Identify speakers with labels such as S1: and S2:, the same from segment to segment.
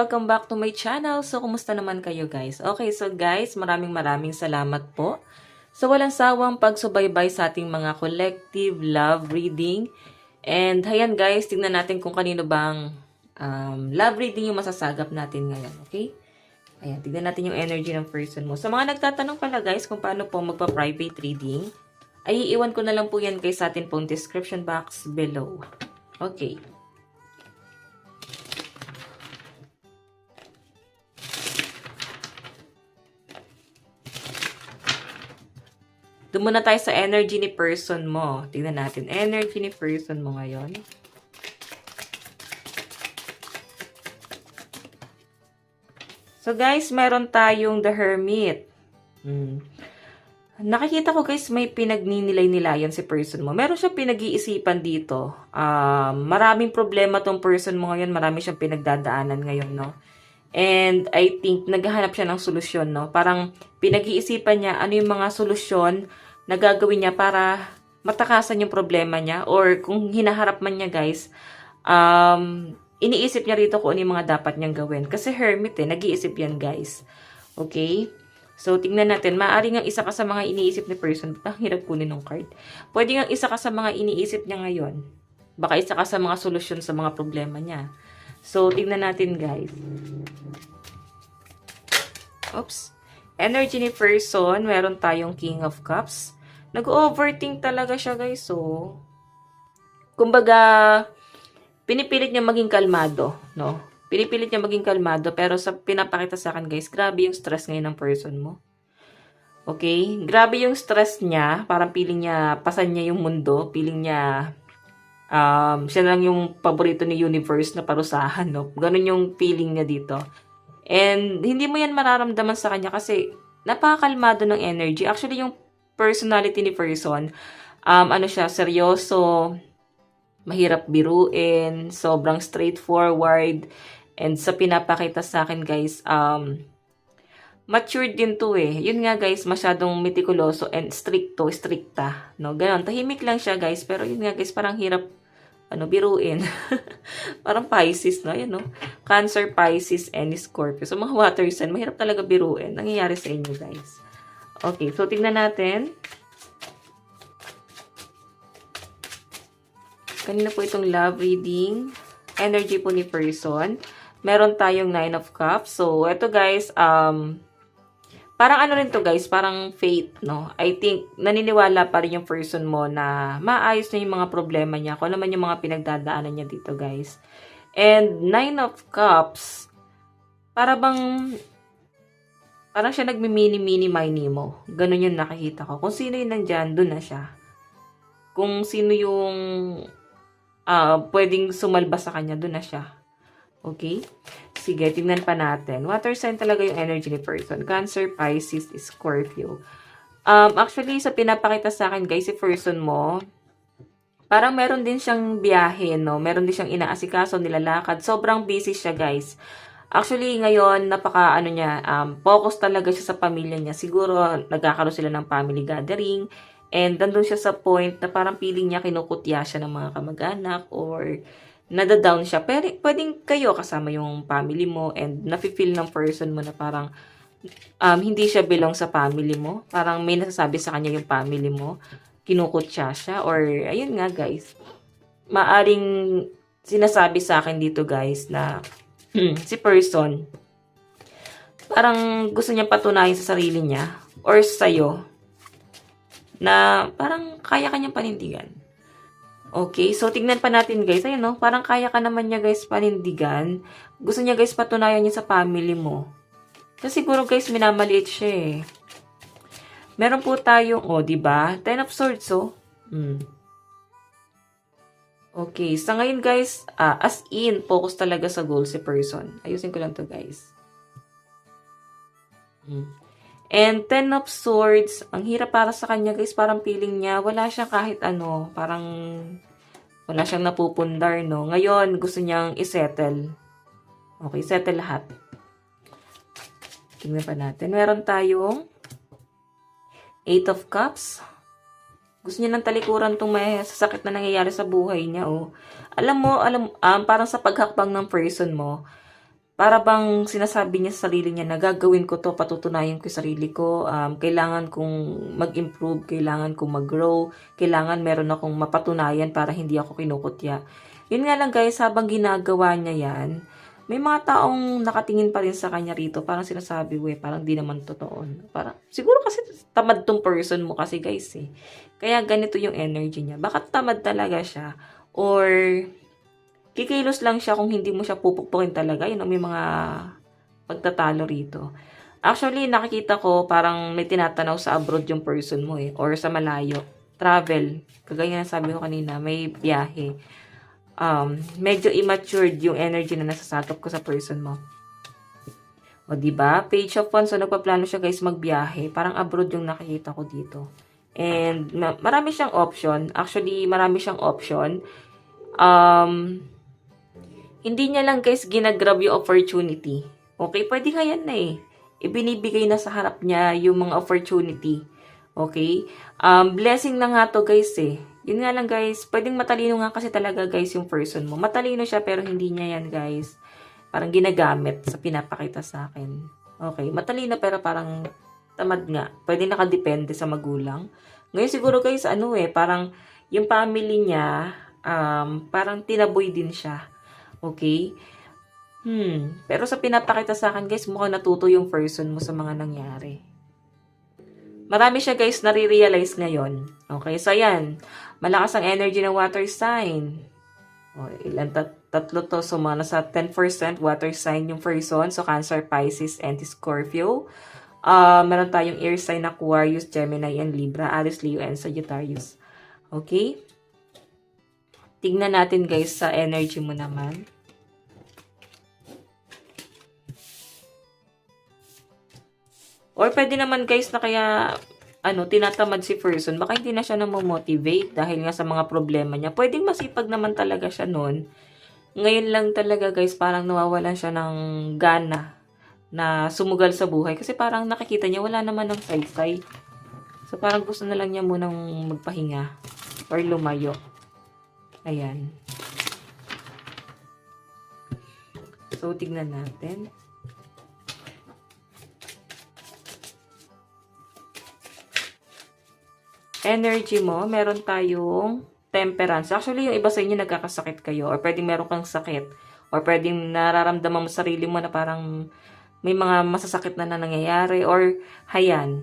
S1: welcome back to my channel. So, kumusta naman kayo guys? Okay, so guys, maraming salamat po sa walang sawang pagsubaybay sa ating mga collective love reading. And ayan guys, tingnan natin kung kanino bang love reading yung masasagap natin ngayon, okay? Ayan, tingnan natin yung energy ng person mo. Sa mga nagtatanong pala guys kung paano po magpa-private reading, ay iiwan ko na lang po yan guys sa atin pong description box below. Okay. Doon muna tayo sa energy ni person mo. Tingnan natin. Energy ni person mo ngayon. So guys, meron tayong The Hermit. Nakikita ko guys, may pinagninilay-nilayan si person mo. Meron siyang pinag-iisipan dito. Maraming problema tong person mo ngayon. Marami siyang pinagdadaanan ngayon, no? And I think naghahanap siya ng solusyon, no? Parang pinag-iisipan niya ano yung mga solusyon na gagawin niya para matakasan yung problema niya. Or kung hinaharap man niya, guys, iniisip niya rito kung ano yung mga dapat niyang gawin. Kasi hermit nag-iisip yan, guys. Okay? So, tingnan natin. Maaari nga isa ka sa mga iniisip ni person. Ang hirap kunin ng card. Pwede nga isa ka sa mga iniisip niya ngayon. Baka isa ka sa mga solusyon sa mga problema niya. So, tingnan natin, guys. Oops. Energy ni person, meron tayong King of Cups. Nag-overthink talaga siya, guys. So, kumbaga, pinipilit niya maging kalmado, no? Pinipilit niya maging kalmado, pero sa pinapakita sa akin, guys, grabe yung stress ngayon ng person mo. Okay? Grabe yung stress niya. Parang feeling niya, pasan niya yung mundo. Feeling niya, siya lang yung paborito ni universe na parusahan, no? Ganun yung feeling niya dito. And, hindi mo yan mararamdaman sa kanya kasi napakakalmado ng energy. Actually, yung personality ni person, ano siya, seryoso, mahirap biruin, sobrang straightforward, and sa pinapakita sa akin, guys, matured din to eh. Yun nga, guys, masyadong meticuloso and stricta, no? Ganon, tahimik lang siya, guys, pero yun nga, guys, parang hirap biruin. Parang Pisces, no? Yan, no? Cancer, Pisces, and Scorpio. So, mga water sign, mahirap talaga biruin. Nangyayari sa inyo, guys. Okay, so, tingnan natin. Kanina po itong love reading. Energy po ni person. Meron tayong 9 of Cups. So, ito, guys, parang ano rin to guys, parang fate, no? I think, naniniwala pa rin yung person mo na maayos na yung mga problema niya. Kung naman yung mga pinagdadaanan niya dito, guys. And 9 of Cups, parang siya nagmi-mini-mini mo. Ganun yung nakikita ko. Kung sino yung nandyan, dun na siya. Kung sino yung pwedeng sumalba sa kanya, dun na siya. Okay? Sige, tingnan pa natin. Water sign talaga yung energy ni person. Cancer, Pisces, Scorpio. Actually, sa pinapakita sa akin, guys, si person mo, parang meron din siyang biyahe, no? Meron din siyang inaasikaso, nilalakad. Sobrang busy siya, guys. Actually, ngayon, focus talaga siya sa pamilya niya. Siguro, nagkakaroon sila ng family gathering. And, nandun siya sa point na parang feeling niya kinukutya siya ng mga kamag-anak or nadadown siya. Pero pwedeng kayo kasama yung family mo and nafe-feel ng person mo na parang hindi siya belong sa family mo. Parang may nasasabi sa kanya yung family mo. Kinukutya siya. Or, ayun nga guys. Maaring sinasabi sa akin dito guys na si person parang gusto niya patunayan sa sarili niya or sa'yo na parang kaya kanyang panindigan. Okay, so tignan pa natin guys. Ayun no, parang kaya ka naman niya guys panindigan. Gusto niya guys patunayan niya sa family mo. Kasi siguro guys minamaliit siya eh. Meron po tayong, diba? 10 of Swords, Okay, sa ngayon guys, as in, focus talaga sa goal si person. Ayusin ko lang to guys. And 10 of Swords, ang hirap para sa kanya guys, parang feeling niya, wala siya kahit ano, parang wala siyang napupundar, no? Ngayon, gusto niyang isettle. Okay, settle lahat. Tingnan pa natin. Meron tayong 8 of Cups. Gusto niya ng talikuran itong may sasakit na nangyayari sa buhay niya, oh. Alam mo, parang sa paghakbang ng person mo, para bang sinasabi niya sa sarili niya na gagawin ko to, patutunayan ko yung sarili ko, kailangan kong mag-improve, kailangan kong mag-grow, kailangan meron akong mapatunayan para hindi ako kinukutya. Yun nga lang guys, habang ginagawa niya yan, may mga taong nakatingin pa rin sa kanya rito, parang sinasabi, parang di naman totoo. Parang, siguro kasi tamad tong person mo kasi guys eh. Kaya ganito yung energy niya. Baka tamad talaga siya, or kikilos lang siya kung hindi mo siya pupukpukin talaga. Yun, may mga pagtatalo rito. Actually, nakikita ko parang may tinatanaw sa abroad yung person mo eh. Or sa malayo. Travel. Kagaya na sabi ko kanina, may biyahe. Medyo immature yung energy na nasasagap ko sa person mo. O diba? Page of Wands. So, nagpaplano siya guys magbiyahe. Parang abroad yung nakikita ko dito. And marami siyang option. Actually, marami siyang option. Hindi niya lang guys ginagrab yung opportunity. Okay, pwede nga yan na eh. Ibinibigay na sa harap niya yung mga opportunity. Okay? Blessing na nga to guys eh. Yun nga lang guys, pwedeng matalino nga kasi talaga guys yung person mo. Matalino siya pero hindi niya yan guys. Parang ginagamit sa pinapakita sa akin. Okay, matalino pero parang tamad nga. Pwede nakadepende sa magulang. Ngayon siguro guys, parang yung family niya, parang tinaboy din siya. Okay? Pero sa pinapakita sa akin, guys, mukhang natuto yung person mo sa mga nangyari. Marami siya, guys, nare-realize ngayon. Okay? So, ayan. Malakas ang energy ng water sign. O, ilan? Tatlo to. So, mga nasa 10% water sign yung person. So, Cancer, Pisces, and Scorpio. Meron tayong air sign Aquarius, Gemini, and Libra. Aries, Leo, and Sagittarius. Okay? Tingnan natin guys sa energy mo naman. Or pwede naman guys na kaya tinatamad si person. Baka hindi na siya motivate dahil nga sa mga problema niya. Pwedeng masipag naman talaga siya noon. Ngayon lang talaga guys parang nawawalan siya ng gana na sumugal sa buhay. Kasi parang nakikita niya wala naman ng saysay. So parang gusto na lang niya munang magpahinga or lumayo. Ayan. So, tignan natin. Energy mo, meron tayong temperance. Actually, yung iba sa inyo nagkakasakit kayo or pwedeng meron kang sakit or pwedeng nararamdaman mo sarili mo na parang may mga masasakit na nangyayari or hayan.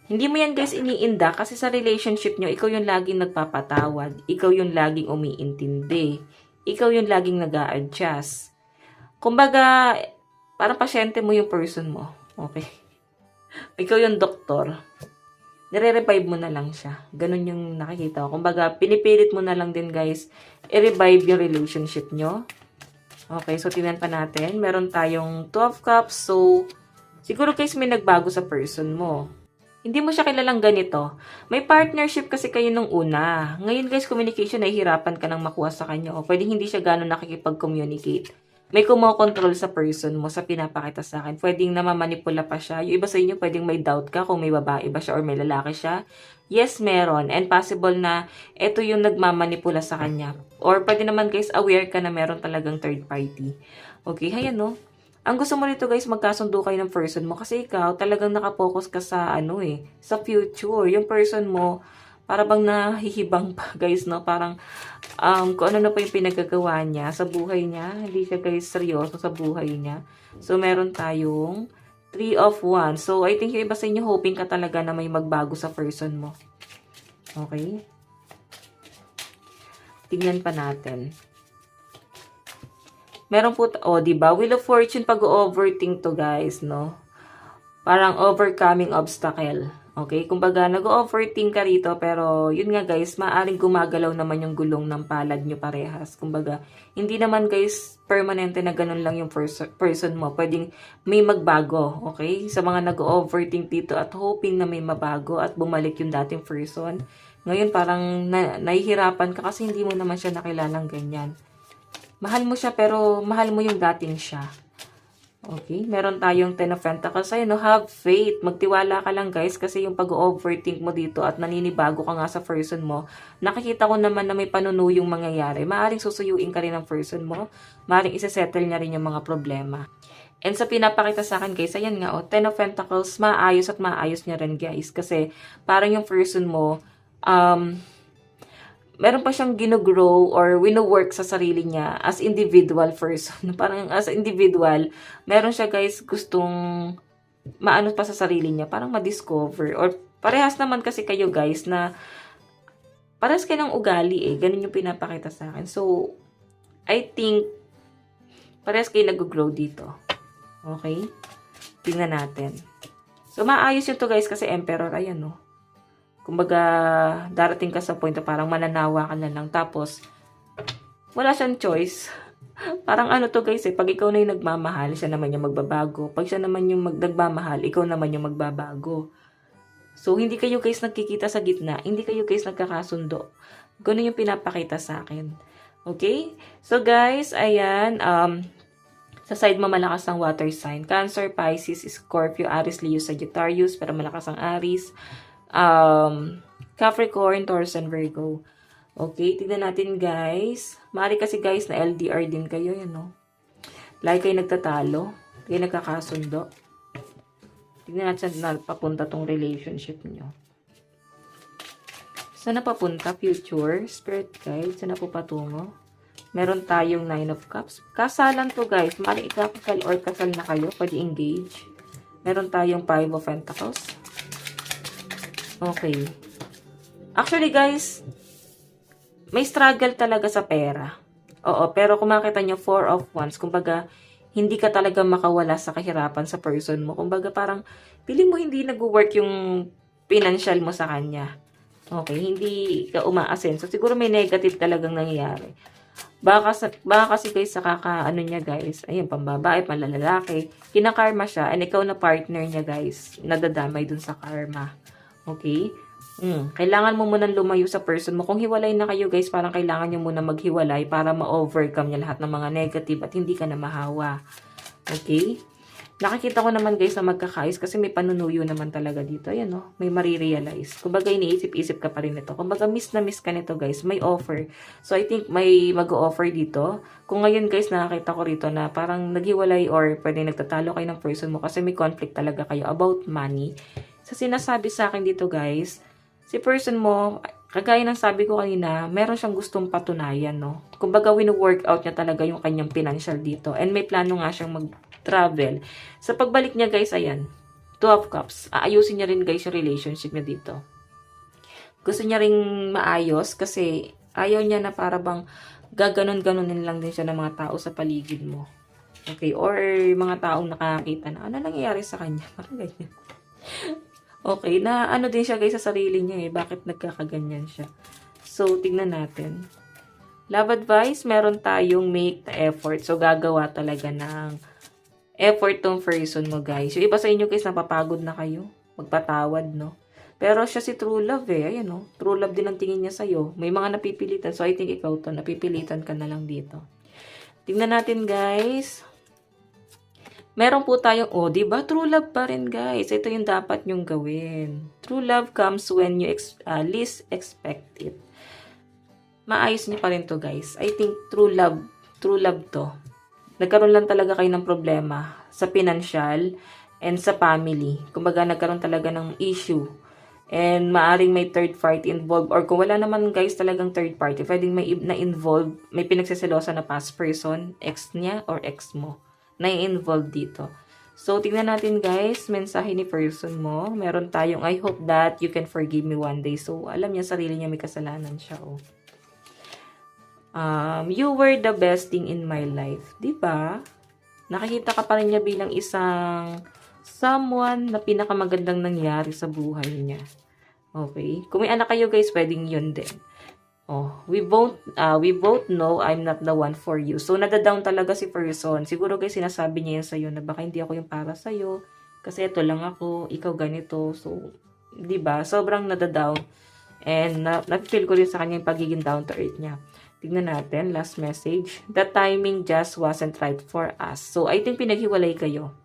S1: Hindi mo yan guys iniinda kasi sa relationship nyo, ikaw yung laging nagpapatawad. Ikaw yung laging umiintindi. Ikaw yung laging nag-a-adjust. Kumbaga, parang pasyente mo yung person mo. Okay? Ikaw yung doktor. Nire-revive mo na lang siya. Ganun yung nakikita ko. Kumbaga, pinipilit mo na lang din guys, i-revive yung relationship nyo. Okay, so tingnan pa natin. Meron tayong 12 cups. So, siguro guys may nagbago sa person mo. Hindi mo siya kilalang ganito. May partnership kasi kayo nung una. Ngayon guys, communication, nahihirapan ka nang makuha sa kanya. O pwedeng hindi siya gano'n nakikipag-communicate. May kumokontrol sa person mo, sa pinapakita sa akin. Pwedeng namamanipula pa siya. Yung iba sa inyo, pwedeng may doubt ka kung may babae ba siya or may lalaki siya. Yes, meron. And possible na ito yung nagmamanipula sa kanya. Or pwede naman guys, aware ka na meron talagang third party. Okay, hayan no? Ang gusto mo rito guys, magkasundo kayo ng person mo kasi ikaw talagang nakapokus ka sa sa future. Yung person mo, para bang nahihibang pa guys, no? Parang kung ano na pa yung pinagagawa niya sa buhay niya. Hindi siya guys seryoso sa buhay niya. So, meron tayong 3 of Wands. So, I think yung iba sa inyo, hoping ka talaga na may magbago sa person mo. Okay? Tignan pa natin. Meron po, diba? Wheel of Fortune, pag-overthink to, guys, no? Parang overcoming obstacle. Okay? Kumbaga, nag-overthink ka rito, pero, yun nga, guys, maaaring gumagalaw naman yung gulong ng palad nyo parehas. Kumbaga, hindi naman, guys, permanente na ganun lang yung person mo. Pwedeng may magbago, okay? Sa mga nag-overthink dito at hoping na may mabago at bumalik yung dating person. Ngayon, parang nahihirapan ka kasi hindi mo naman siya nakilalang ganyan. Mahal mo siya pero mahal mo yung dating siya. Okay, meron tayong Ten of Pentacles. Ayun, no, have faith. Magtiwala ka lang, guys, kasi yung pag-overthink mo dito at naninibago ka nga sa person mo, nakikita ko naman na may panunuyong mangyayari. Maaring susuyuin ka rin ng person mo. Maaring isa-settle niya rin yung mga problema. And sa pinapakita sa akin, guys, ayan nga, oh, Ten of Pentacles, maayos at maayos niya rin, guys. Kasi parang yung person mo, meron pa siyang gino-grow or wino-work sa sarili niya as individual person. Parang as individual, meron siya, guys, gustong maano pa sa sarili niya, parang ma-discover. Or parehas naman kasi kayo, guys, na parehas kayo ng ugali eh. Ganun yung pinapakita sa akin. So, I think parehas kayo nag-grow dito. Okay? Tingnan natin. So, maayos yun to, guys, kasi Emperor, ayan, no. Kumbaga, darating ka sa point na parang mananawa ka na lang. Tapos, wala siyang choice. Parang ano to, guys, eh. Pag ikaw na yung nagmamahal, siya naman yung magbabago. Pag siya naman yung nagmamahal, ikaw naman yung magbabago. So, hindi kayo, guys, nagkikita sa gitna. Hindi kayo, guys, nagkakasundo. Ganun yung pinapakita sa akin. Okay? So, guys, ayan. Sa side mo, malakas ang water sign. Cancer, Pisces, Scorpio, Aries, Leo, Sagittarius. Pero malakas ang Aries. Capricorn, Taurus, and Virgo. Okay, tignan natin, guys. Maari kasi, guys, na LDR din kayo, yun, no? Lagi kayo nagtatalo. Kayo nagkakasundo. Tignan natin na papunta tong relationship nyo. Saan na papunta? Future, spirit guide, saan na po patungo? Meron tayong 9 of Cups. Kasalan to, guys. Maari ikakasal or kasal na kayo. Pwede engage. Meron tayong 5 of Pentacles. Okay. Actually, guys, may struggle talaga sa pera. Oo, pero kung makita nyo, 4 of Wands, kumbaga, hindi ka talaga makawala sa kahirapan sa person mo. Kumbaga, parang, piling mo hindi nag-work yung financial mo sa kanya. Okay, hindi ka umaasenso. Siguro may negative talagang nangyayari. Baka kasi, guys, sa kakaano niya, guys, ayun, pambabae, panlalaki, kinakarma siya, and ikaw na partner niya, guys, nadadamay dun sa karma. Okay? Kailangan mo munang lumayo sa person mo. Kung hiwalay na kayo, guys, parang kailangan nyo muna maghiwalay para ma-overcome niya lahat ng mga negative at hindi ka na mahawa. Okay? Nakikita ko naman, guys, na magkakais kasi may panunuyo naman talaga dito. Ayan, no? May marirealize. Kumbaga, iniisip-isip ka pa rin ito. Kumbaga, miss na miss ka nito, guys. May offer. So, I think may mag-offer dito. Kung ngayon, guys, nakakita ko rito na parang naghiwalay or pwede nagtatalo kayo ng person mo kasi may conflict talaga kayo about money. Sa sinasabi sa akin dito, guys, si person mo, kagaya ng sabi ko kanina, meron siyang gustong patunayan, no? Kumbaga, wino-workout niya talaga yung kanyang financial dito. And may plano nga siyang mag-travel. Sa pagbalik niya, guys, ayan, 2 of Cups. Aayusin niya rin, guys, yung relationship niya dito. Gusto niya ring maayos kasi ayaw niya na para bang gaganon-ganonin lang din siya ng mga tao sa paligid mo. Okay? Or mga taong nakakita na, ano nangyayari sa kanya? Parang ganyan. Okay, na ano din siya, guys, sa sarili niya eh. Bakit nagkakaganyan siya? So, tignan natin. Love advice, meron tayong make the effort. So, gagawa talaga ng effort tong person mo, guys. Yung iba sa inyo, guys, napapagod na kayo. Magpatawad, no? Pero siya si true love eh. Ayan, no? True love din ang tingin niya sa'yo. May mga napipilitan. So, I think ikaw to. Napipilitan ka na lang dito. Tignan natin, guys. Meron po tayong, oh, diba? True love pa rin, guys. Ito yung dapat nyong gawin. True love comes when you least expect it. Maayos niyo pa rin to, guys. I think true love to. Nagkaroon lang talaga kayo ng problema sa financial and sa family. Kumbaga, nagkaroon talaga ng issue. And maaring may third party involved. Or kung wala naman, guys, talagang third party, pwedeng may na-involved, may pinagsiselosa na past person, ex niya or ex mo, na-involved dito. So, tingnan natin, guys, mensahe ni person mo. Meron tayong, I hope that you can forgive me one day. So, alam niya, sarili niya may kasalanan siya, oh. You were the best thing in my life. Diba? Nakikita ka pa rin niya bilang isang someone na pinakamagandang nangyari sa buhay niya. Okay? Kung may anak kayo, guys, pwedeng yun din. Oh, we both know I'm not the one for you. So, nadadown talaga si person. Siguro, guys, sinasabi niya yan sa'yo na baka hindi ako yung para sa'yo. Kasi ito lang ako, ikaw ganito. So, diba? Sobrang nadadown. And na-feel ko rin sa kanya yung pagiging down to earth niya. Tignan natin, last message. The timing just wasn't right for us. So, I think pinaghiwalay kayo.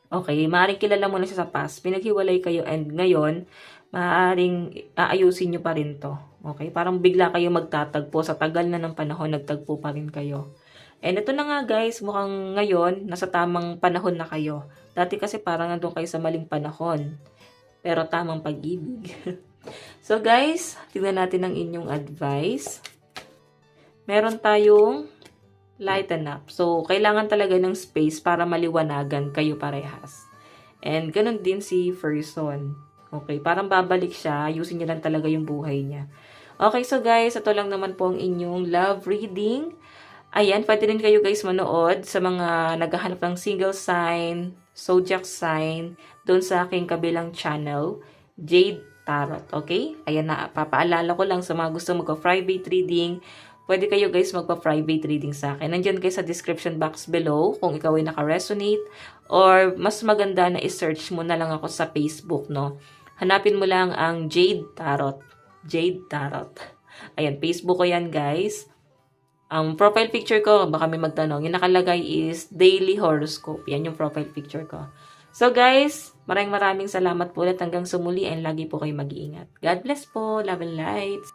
S1: Okay, maaaring kilala mo na siya sa past. Pinaghiwalay kayo and ngayon, maaaring aayusin nyo pa rin to. Okay, parang bigla kayo magtatagpo. Sa tagal na ng panahon, nagtagpo pa rin kayo. And ito na nga guys, mukhang ngayon, nasa tamang panahon na kayo. Dati kasi parang nandun kayo sa maling panahon. Pero tamang pag-ibig. So guys, tingnan natin ang inyong advice. Meron tayong lighten up. So, kailangan talaga ng space para maliwanagan kayo parehas. And ganun din si person. Okay, parang babalik siya. Ayusin niya lang talaga yung buhay niya. Okay, so guys, ito lang naman po ang inyong love reading. Ayan, pwede rin kayo guys manood sa mga naghahanap ng single sign, zodiac sign, doon sa aking kabilang channel, Jade Tarot. Okay? Ayan na, papaalala ko lang sa mga gusto magpa-private reading. Pwede kayo guys magpa-private reading sa akin. Nandiyan guys sa description box below kung ikaw ay naka-resonate or mas maganda na i-search mo na lang ako sa Facebook, no? Hanapin mo lang ang Jade Tarot. Jade Tarot. Ayan, Facebook ko yan guys. Ang profile picture ko, baka may magtanong, yung nakalagay is Daily Horoscope. Yan yung profile picture ko. So guys, maraming salamat po ulit hanggang sumuli and lagi po kayo mag-iingat. God bless po. Love and lights.